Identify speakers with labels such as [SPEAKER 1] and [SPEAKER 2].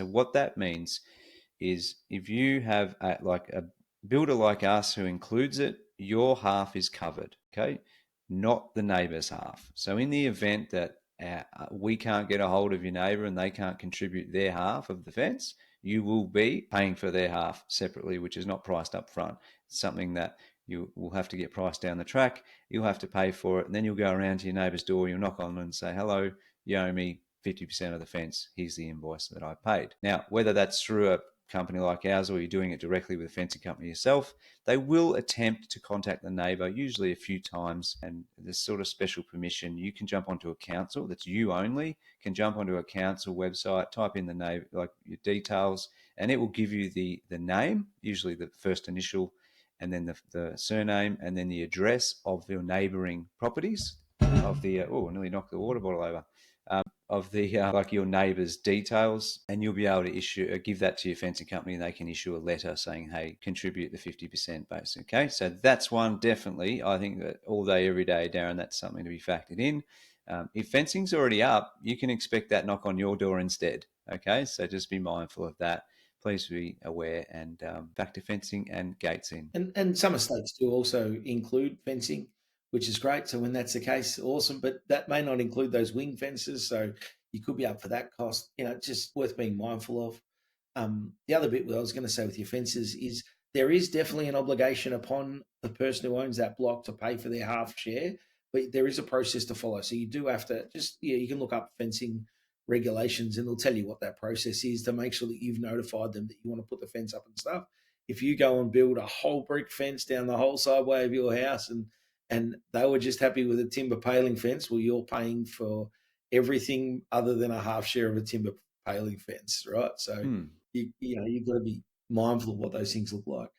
[SPEAKER 1] So what that means is if you have like a builder like us who includes it, your half is covered, okay? Not the neighbour's half. So in the event that we can't get a hold of your neighbour and they can't contribute their half of the fence, you will be paying for their half separately, which is not priced up front. It's something that you will have to get priced down the track. You'll have to pay for it, and then you'll go around to your neighbour's door. You'll knock on and say, "Hello, you owe me 50% of the fence. Here's the invoice that I paid." Now, whether that's through a company like ours or you're doing it directly with a fencing company yourself, they will attempt to contact the neighbour, usually a few times, and there's sort of special permission. You can jump onto a council that's you only, can jump onto a council website, type in the name, like your details, and it will give you the name, usually the first initial, and then the surname, and then the address of your neighbouring properties of the, oh, I nearly knocked the water bottle over, of the like your neighbour's details, and you'll be able to issue give that to your fencing company, and they can issue a letter saying, "Hey, contribute the 50% base." Okay, so that's one definitely. I think that all day, every day, Darren, that's something to be factored in. If fencing's already up, you can expect that knock on your door instead. Okay, so just be mindful of that. Please be aware and factor fencing and gates in.
[SPEAKER 2] And some estates do also include fencing, which is great. So when that's the case, awesome. But that may not include those wing fences, so you could be up for that cost. Just worth being mindful of. The other bit I was going to say with your fences is there is definitely an obligation upon the person who owns that block to pay for their half share, but there is a process to follow. So you do have to you can look up fencing regulations and they'll tell you what that process is to make sure that you've notified them that you want to put the fence up and stuff. If you go and build a whole brick fence down the whole sideway of your house and they were just happy with a timber paling fence, well, you're paying for everything other than a half share of a timber paling fence, right? So
[SPEAKER 1] Hmm.
[SPEAKER 2] you've got to be mindful of what those things look like.